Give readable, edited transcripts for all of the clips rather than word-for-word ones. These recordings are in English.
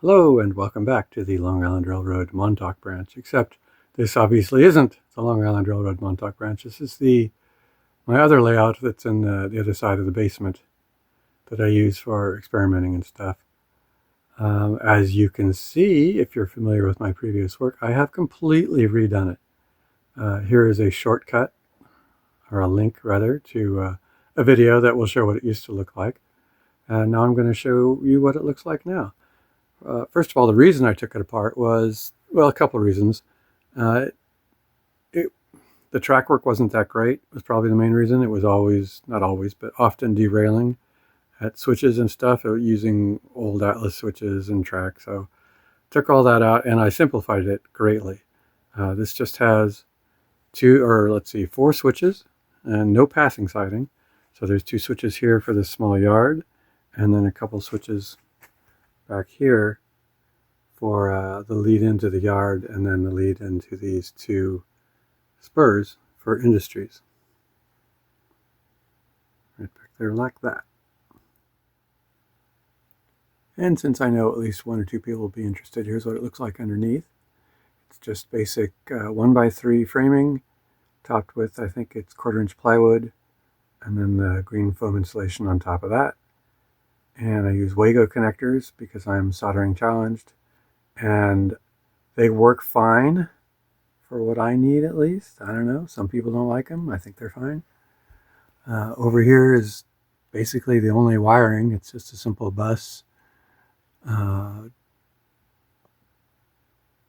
Hello and welcome back to the Long Island Railroad Montauk branch, except this obviously isn't the Long Island Railroad Montauk branch. This is my other layout that's in the other side of the basement that I use for experimenting and stuff. As you can see, if you're familiar with my previous work, I have completely redone it. Here is a shortcut, or a link rather, to a video that will show what it used to look like. And now I'm going to show you what it looks like now. First of all, the reason I took it apart was, well, a couple of reasons. Uh, the track work wasn't that great, was probably the main reason. It was always, not always, but often derailing at switches and stuff, using old Atlas switches and track. So took all that out and I simplified it greatly. This just has four switches and no passing siding. So there's two switches here for this small yard, and then a couple switches back here for the lead into the yard, and then the lead into these two spurs for industries. Right back there like that. And since I know at least one or two people will be interested, here's what it looks like underneath. It's just basic 1x3 framing, topped with, I think it's 1/4-inch plywood, and then the green foam insulation on top of that. And I use Wago connectors because I'm soldering challenged, and they work fine for what I need, at least. I don't know, some people don't like them. I think they're fine. Over here is basically the only wiring. It's just a simple bus,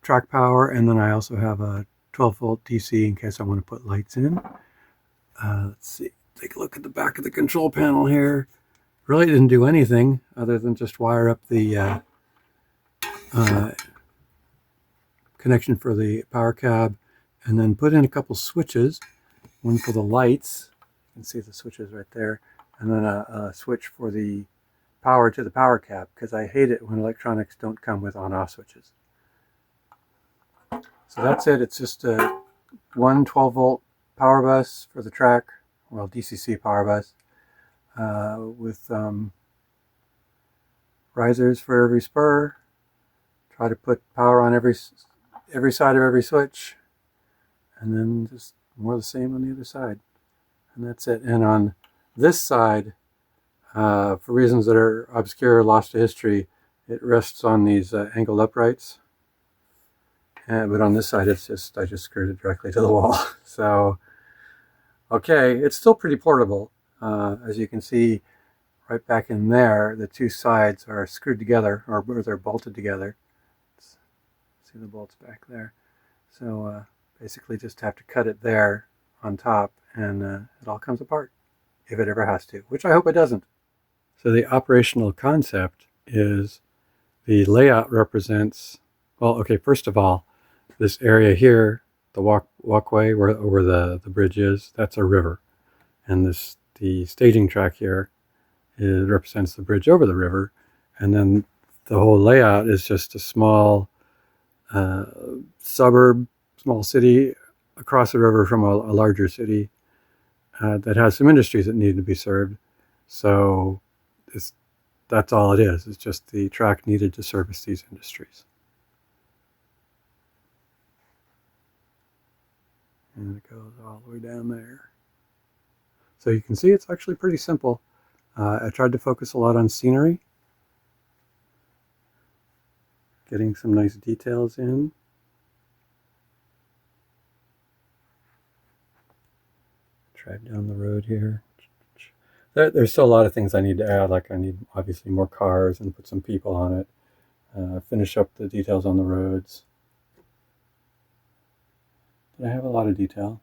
track power, and then I also have a 12-volt DC in case I want to put lights in. Let's see, take a look at the back of the control panel here. Really didn't do anything other than just wire up the connection for the power cab, and then put in a couple switches, one for the lights, you can see the switches right there, and then a switch for the power to the power cab, because I hate it when electronics don't come with on-off switches. So that's it. It's just a 12-volt power bus for the track, well, DCC power bus, with risers for every spur. Try to put power on every side of every switch, and then just more of the same on the other side, and that's it. And on this side, for reasons that are obscure, lost to history, it rests on these angled uprights, but on this side it's just, I just screwed it directly to the wall. So okay, it's still pretty portable. As you can see right back in there, the two sides are screwed together, or they're bolted together. See the bolts back there. So basically just have to cut it there on top, and it all comes apart, if it ever has to, which I hope it doesn't. So the operational concept is, the layout represents, well, okay, first of all, this area here, the walkway where the bridge is, that's a river. And the staging track here, it represents the bridge over the river. And then the whole layout is just a small suburb, small city across the river from a larger city that has some industries that need to be served. So that's all it is. It's just the track needed to service these industries. And it goes all the way down there. So you can see it's actually pretty simple. I tried to focus a lot on scenery, getting some nice details in. Drive down the road here. There's still a lot of things I need to add, like I need obviously more cars and put some people on it, finish up the details on the roads. But I have a lot of detail.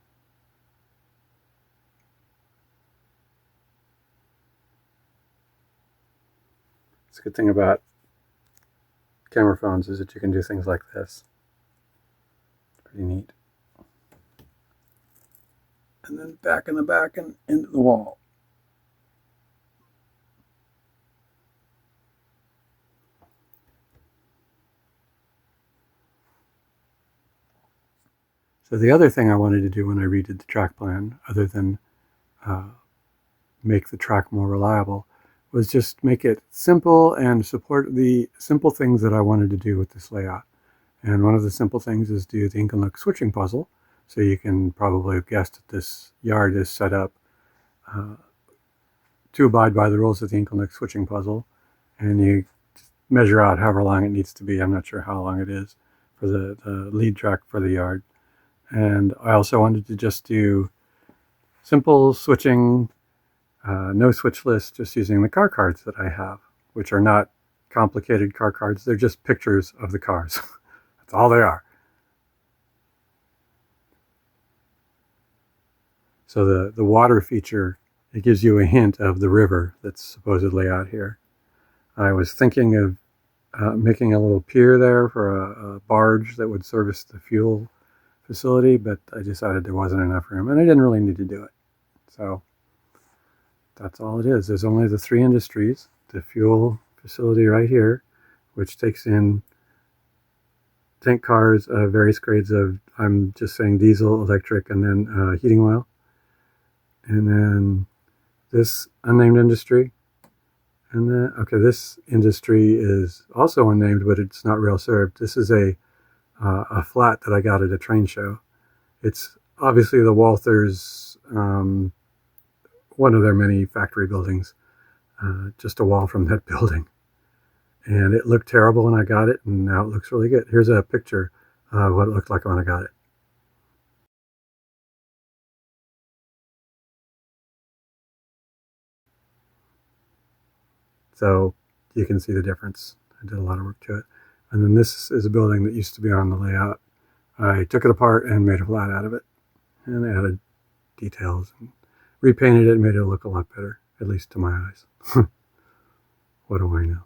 It's a good thing about camera phones is that you can do things like this. Pretty neat. And then back in the back and into the wall. So the other thing I wanted to do when I redid the track plan, other than make the track more reliable, was just make it simple and support the simple things that I wanted to do with this layout. And one of the simple things is do the Inglenook switching puzzle. So you can probably have guessed that this yard is set up to abide by the rules of the Inglenook switching puzzle. And you measure out however long it needs to be. I'm not sure how long it is for the lead track for the yard. And I also wanted to just do simple switching, no switch list, just using the car cards that I have, which are not complicated car cards. They're just pictures of the cars. That's all they are. So the water feature, it gives you a hint of the river that's supposedly out here. I was thinking of making a little pier there for a barge that would service the fuel facility, but I decided there wasn't enough room, and I didn't really need to do it. So that's all it is. There's only the 3 industries, the fuel facility right here, which takes in tank cars of various grades of, I'm just saying diesel, electric, and then heating oil. And then this unnamed industry. And then, okay, this industry is also unnamed, but it's not rail served. This is a flat that I got at a train show. It's obviously the Walthers, one of their many factory buildings, just a wall from that building. And it looked terrible when I got it, and now it looks really good. Here's a picture of what it looked like when I got it. So you can see the difference. I did a lot of work to it. And then this is a building that used to be on the layout. I took it apart and made a flat out of it, and added details and repainted it and made it look a lot better, at least to my eyes. What do I know?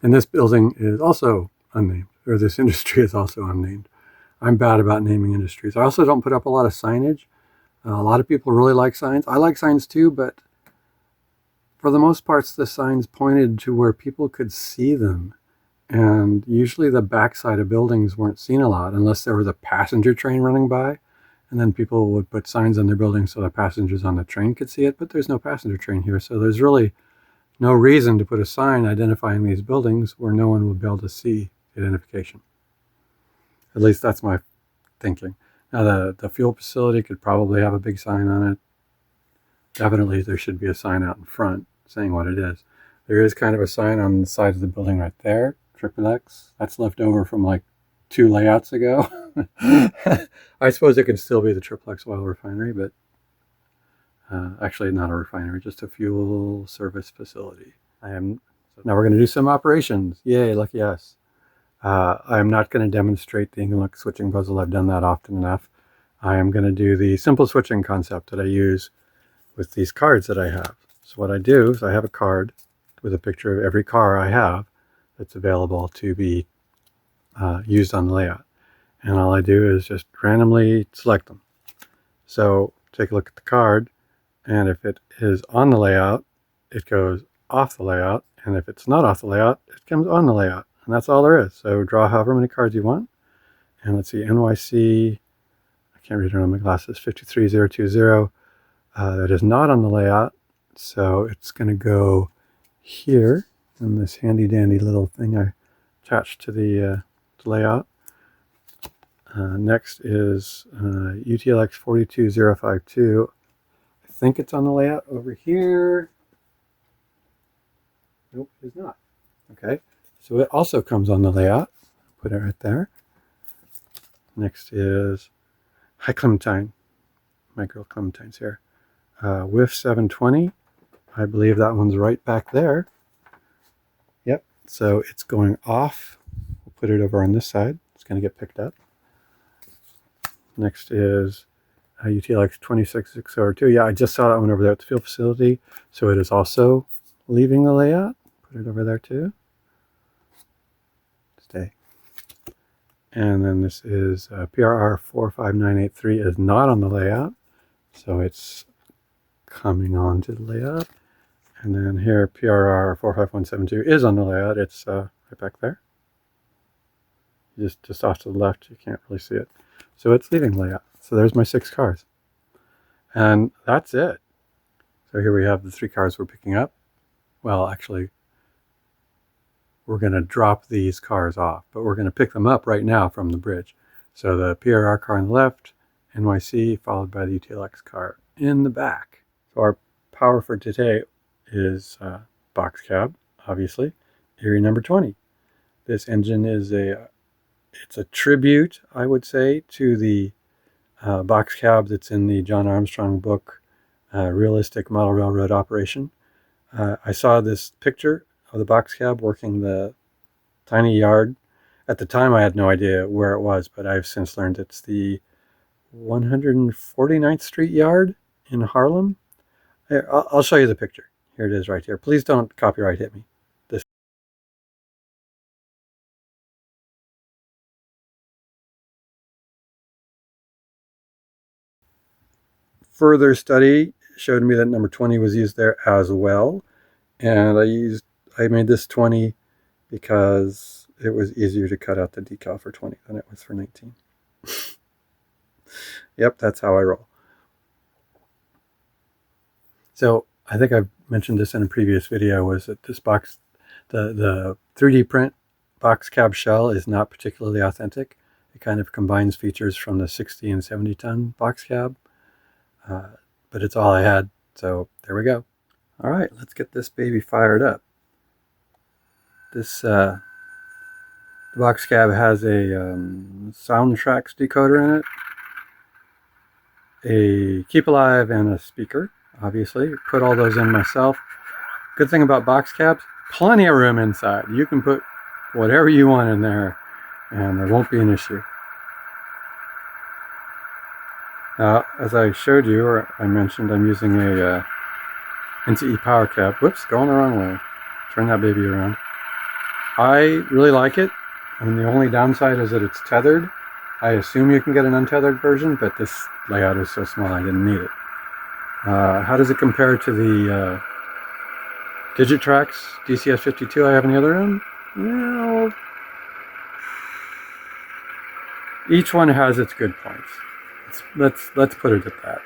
And this building is also unnamed, or this industry is also unnamed. I'm bad about naming industries. I also don't put up a lot of signage. A lot of people really like signs. I like signs too, but for the most part, the signs pointed to where people could see them. And usually the backside of buildings weren't seen a lot unless there was a passenger train running by. And then people would put signs on their buildings so the passengers on the train could see it. But there's no passenger train here. So there's really no reason to put a sign identifying these buildings where no one would be able to see the identification. At least that's my thinking. Now the fuel facility could probably have a big sign on it. Definitely there should be a sign out in front saying what it is. There is kind of a sign on the side of the building right there, XXX. That's left over from like 2 layouts ago. I suppose it could still be the XXX oil refinery, but actually not a refinery, just a fuel service facility. Now we're going to do some operations. Yay, lucky us. I'm not going to demonstrate the Inglenook switching puzzle. I've done that often enough. I am going to do the simple switching concept that I use with these cards that I have. So what I do is I have a card with a picture of every car I have that's available to be used on the layout. And all I do is just randomly select them. So take a look at the card, and if it is on the layout, it goes off the layout, and if it's not off the layout, it comes on the layout. And that's all there is. So draw however many cards you want. And let's see, NYC, I can't read it on my glasses, 53020. That is not on the layout. So it's going to go here in this handy dandy little thing I attached to the layout. Next is UTLX 42052. I think it's on the layout over here. Nope, it's not. Okay, so it also comes on the layout. Put it right there. Next is Hi Clementine. My girl Clementine's here. WIF 720. I believe that one's right back there. Yep, so it's going off. We'll put it over on this side. It's going to get picked up. Next is UTLX 26602. Yeah, I just saw that one over there at the field facility. So it is also leaving the layout. Put it over there too. Stay. And then this is PRR 45983 is not on the layout. So it's coming on to the layout. And then here PRR 45172 is on the layout. It's right back there. Just off to the left, you can't really see it. So it's leaving layout. So there's my 6 cars. And that's it. So here we have the 3 cars we're picking up. Well, actually, we're going to drop these cars off, but we're going to pick them up right now from the bridge. So the PRR car on the left, NYC, followed by the UTLX car in the back. So our power for today is box cab, obviously, Erie number 20. This engine is it's a tribute, I would say, to the box cab that's in the John Armstrong book, Realistic Model Railroad Operation. I saw this picture of the box cab working the tiny yard. At the time, I had no idea where it was, but I've since learned it's the 149th Street yard in Harlem. Here, I'll show you the picture. Here it is right here. Please don't copyright hit me. This further study showed me that number 20 was used there as well. And I made this 20 because it was easier to cut out the decal for 20 than it was for 19. Yep, that's how I roll. So I think I've mentioned this in a previous video, was that this box, the 3D print box cab shell is not particularly authentic. It kind of combines features from the 60 and 70 ton box cab, but it's all I had. So there we go. All right, let's get this baby fired up. This the box cab has a soundtracks decoder in it, a keep alive, and a speaker. Obviously, put all those in myself. Good thing about box cabs, plenty of room inside. You can put whatever you want in there and there won't be an issue. Now, as I showed you, or I mentioned, I'm using a NTE power cab. Whoops, going the wrong way. Turn that baby around. I really like it. I mean, the only downside is that it's tethered. I assume you can get an untethered version, but this layout is so small I didn't need it. How does it compare to the Digitrax DCS52 I have in the other room? Well, each one has its good points. Let's put it at that.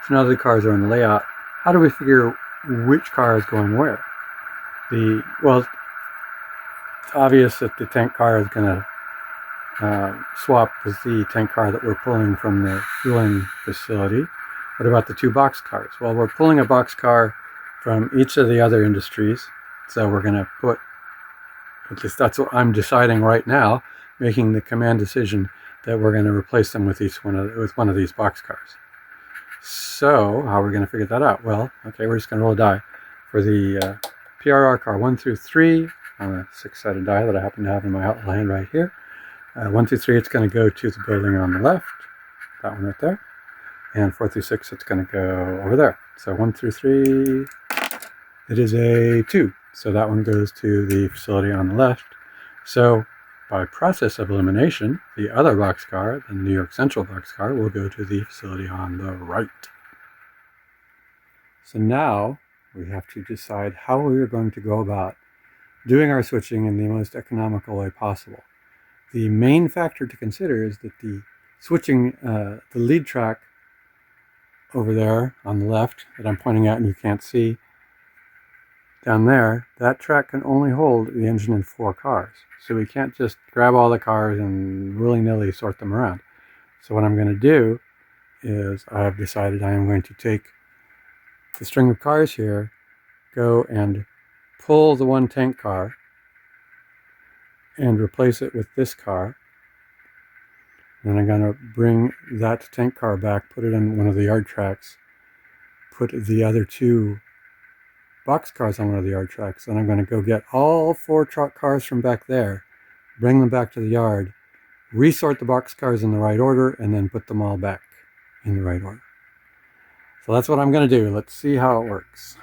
So now the cars are in the layout. How do we figure which car is going where? Well, it's obvious that the tank car is going to swap with the tank car that we're pulling from the fueling facility. What about the 2 box cars? Well, we're pulling a box car from each of the other industries. So we're going to put, at least that's what I'm deciding right now, making the command decision that we're going to replace them with one of these box cars. So how are we going to figure that out? Well, okay, we're just going to roll a die. For the PRR car 1 through 3 on a 6-sided die that I happen to have in my outline right here. 1 through 3, it's going to go to the building on the left, that one right there. And 4 through 6, it's going to go over there. So 1 through 3, it is a 2. So that one goes to the facility on the left. So by process of elimination, the other box car, the New York Central box car, will go to the facility on the right. So now we have to decide how we are going to go about doing our switching in the most economical way possible. The main factor to consider is that the switching, the lead track over there on the left that I'm pointing at and you can't see, down there, that track can only hold the engine in 4 cars. So we can't just grab all the cars and willy-nilly sort them around. So what I'm going to do is I've decided I am going to take the string of cars here, go and pull the 1 tank car and replace it with this car. Then I'm going to bring that tank car back, put it in one of the yard tracks, put the other 2 box cars on one of the yard tracks, and I'm going to go get all 4 truck cars from back there, bring them back to the yard, resort the boxcars in the right order, and then put them all back in the right order. So that's what I'm going to do. Let's see how it works.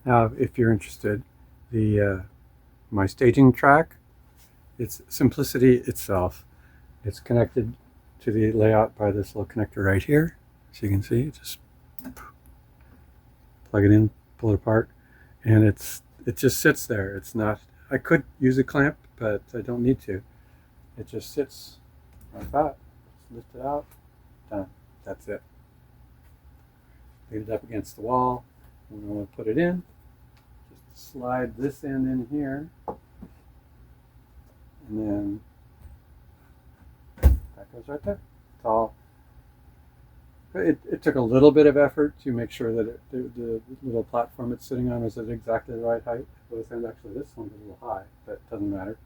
Now, if you're interested, my staging track, it's simplicity itself. It's connected to the layout by this little connector right here. So you can see, just plug it in, pull it apart, and it just sits there. It's not, I could use a clamp, but I don't need to. It just sits like that. Just lift it out, done. That's it. Leave it up against the wall. When I want to put it in, just slide this end in here, and then that goes right there. It's all. It took a little bit of effort to make sure that the little platform it's sitting on is at exactly the right height. Both ends. Actually, this one's a little high, but it doesn't matter.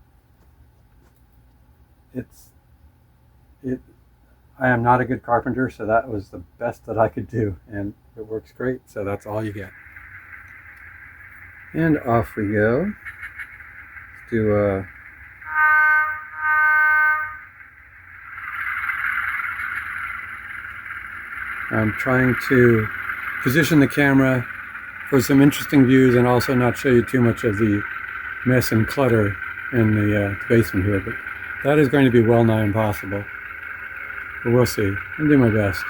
I am not a good carpenter, so that was the best that I could do, and it works great. So that's all you get. And off we go. Let's do a. I'm trying to position the camera for some interesting views and also not show you too much of the mess and clutter in the basement here, but that is going to be well nigh impossible. But we'll see. I'll do my best.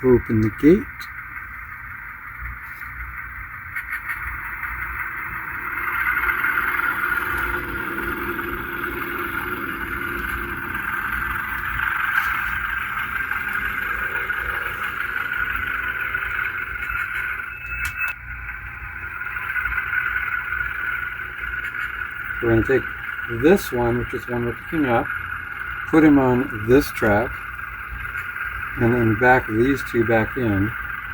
Open the gate. We're going to take this one, which is one we're picking up, put him on this track, and then back these two back in,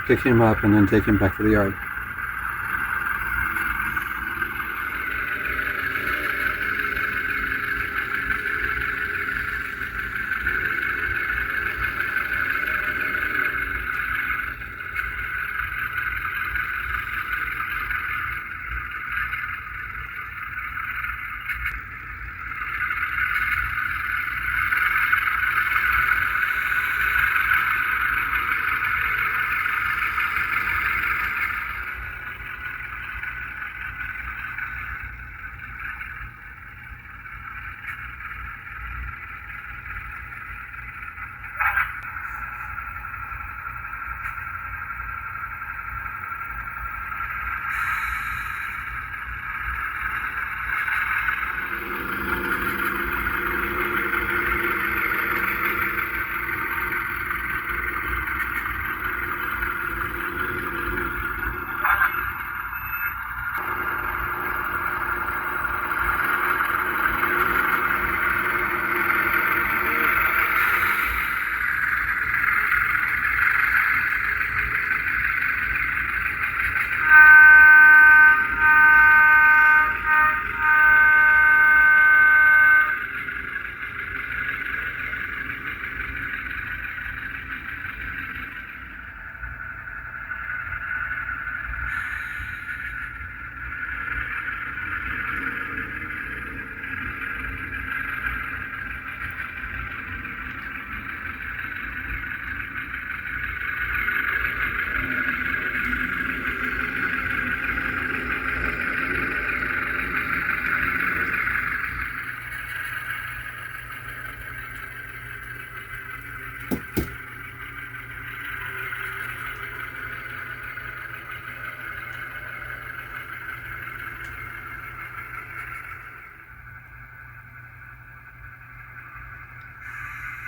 pick him up, and then take him back to the yard.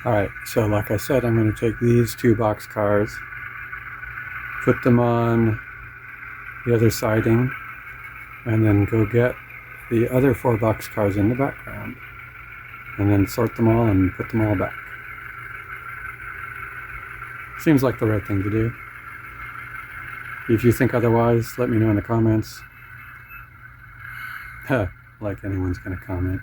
Alright, so like I said, I'm going to take these two boxcars, put them on the other siding, and then go get the other 4 boxcars in the background, and then sort them all and put them all back. Seems like the right thing to do. If you think otherwise, let me know in the comments. Like anyone's going to comment.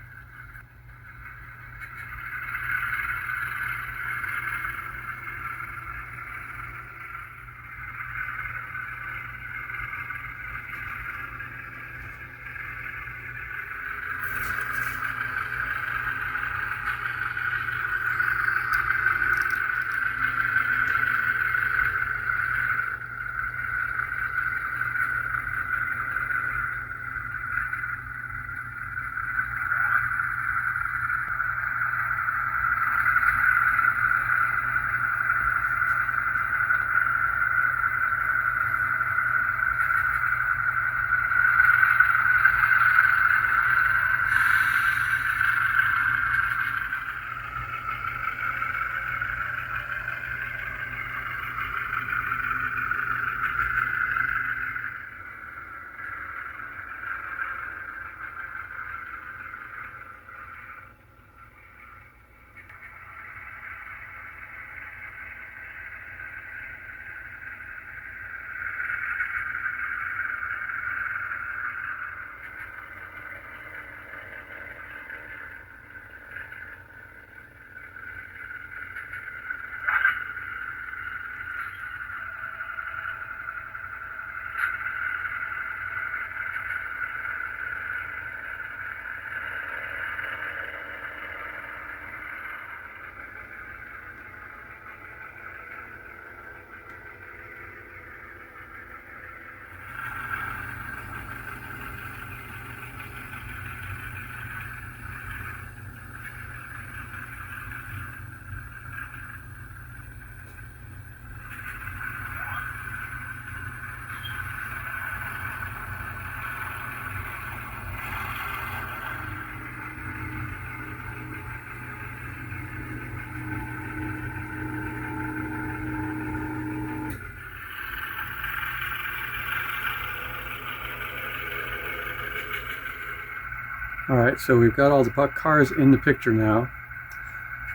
Alright, so we've got all the cars in the picture now.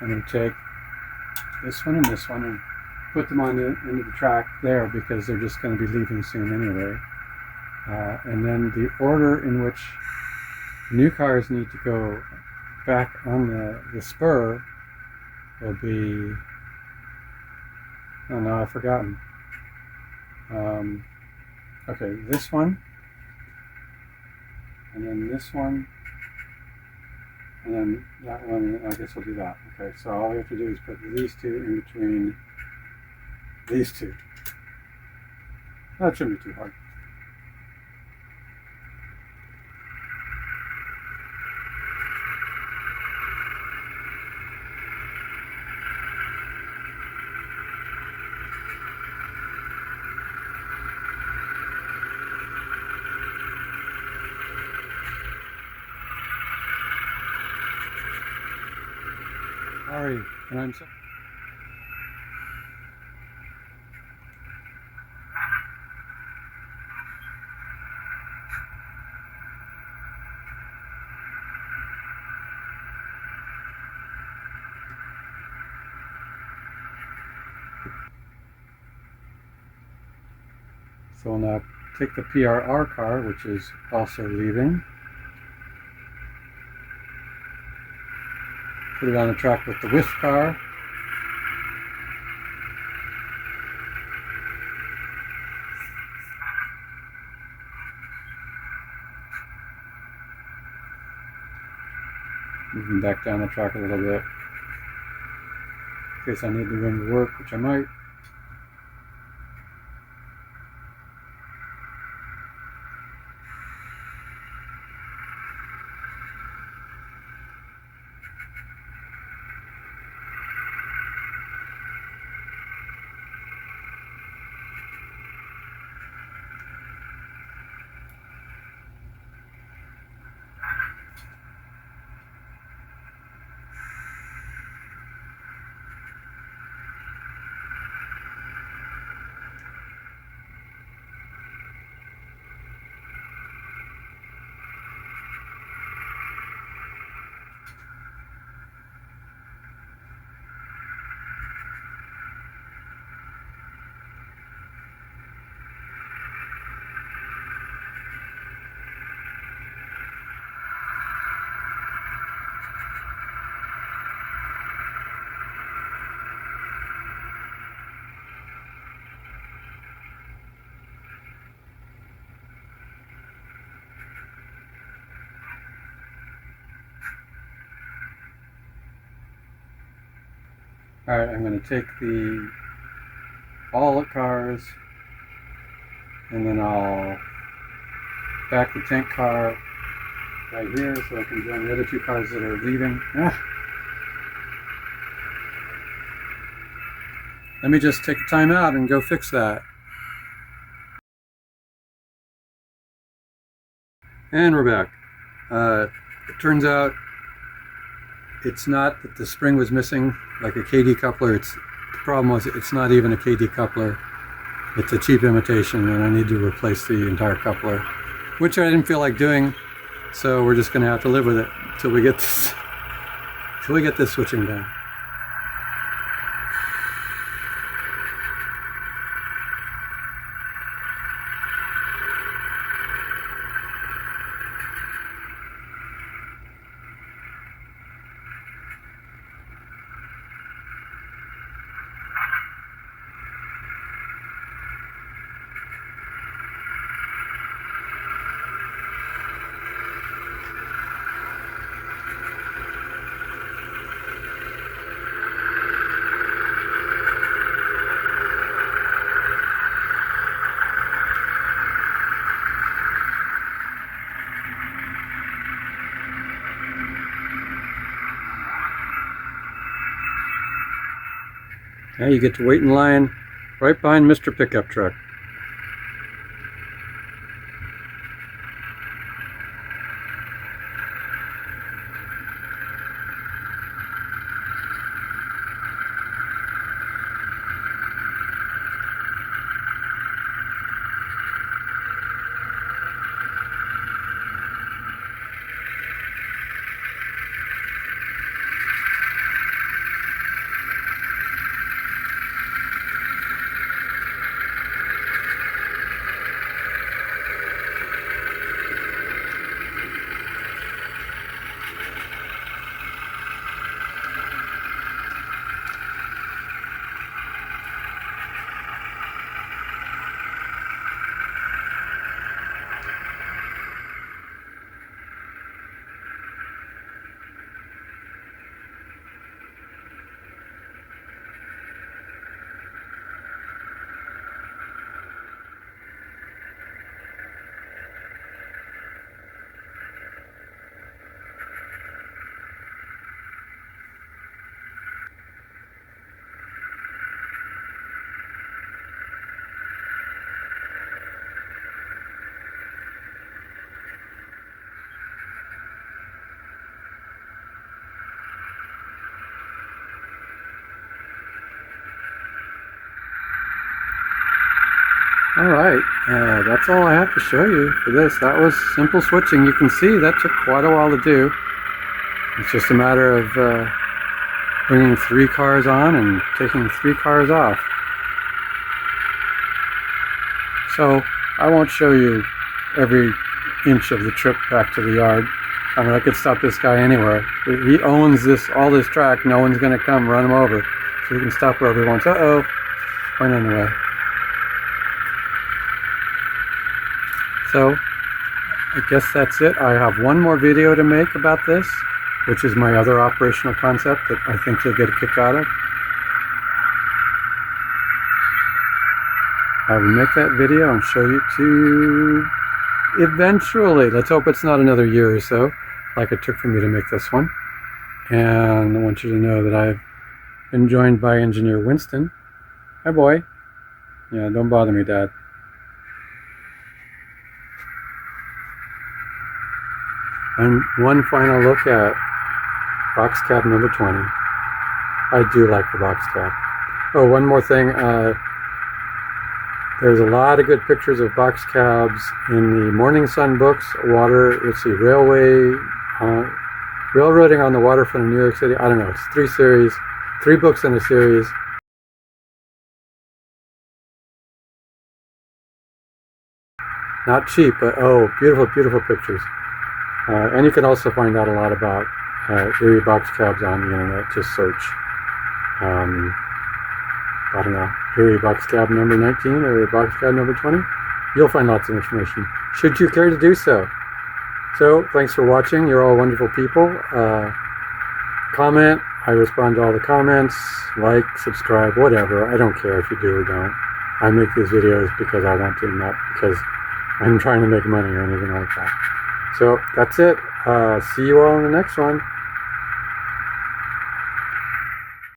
I'm going to take this one and put them on into the track there because they're just going to be leaving soon anyway. And then the order in which new cars need to go back on the spur will be... oh no, I've forgotten. Okay, this one, and then this one, and then that one. I guess we'll do that. Okay, so all we have to do is put these two in between these two. That shouldn't be too hard. Sorry, and I'm so... So we'll now take the PRR car, which is also leaving, put it on the track with the whiff car, moving back down the track a little bit in case I need the room to work, which I might. Alright, I'm going to take all the cars, and then I'll back the tank car right here so I can join the other two cars that are leaving. Let me just take a time out and go fix that. And we're back. It turns out it's not that the spring was missing like a KD coupler. The problem was it's not even a KD coupler. It's a cheap imitation, and I need to replace the entire coupler, which I didn't feel like doing. So we're just going to have to live with it till we get this switching done. Now you get to wait in line right behind Mr. Pickup Truck. Alright, that's all I have to show you for this. That was simple switching. You can see that took quite a while to do. It's just a matter of bringing 3 cars on and taking 3 cars off. So I won't show you every inch of the trip back to the yard. I mean, I could stop this guy anywhere. He owns all this track. No one's going to come run him over. So he can stop wherever he wants. Uh-oh. Went in the way. So, I guess that's it. I have one more video to make about this, which is my other operational concept that I think you'll get a kick out of. I will make that video and show you to you eventually. Let's hope it's not another year or so, like it took for me to make this one. And I want you to know that I've been joined by Engineer Winston. Hi, boy. Yeah, don't bother me, Dad. And one final look at box cab number 20. I do like the box cab. Oh, one more thing. There's a lot of good pictures of box cabs in the Morning Sun books. Let's see, railroading on the waterfront of New York City. I don't know. It's 3 books in a series. Not cheap, but oh, beautiful, beautiful pictures. And you can also find out a lot about Erie box cabs on the internet. Just search, I don't know, Erie box cab number 19 or box cab number 20. You'll find lots of information, should you care to do so. So, thanks for watching. You're all wonderful people. Comment. I respond to all the comments, like, subscribe, whatever. I don't care if you do or don't. I make these videos because I want to, not because I'm trying to make money or anything like that. So that's it. See you all in the next one.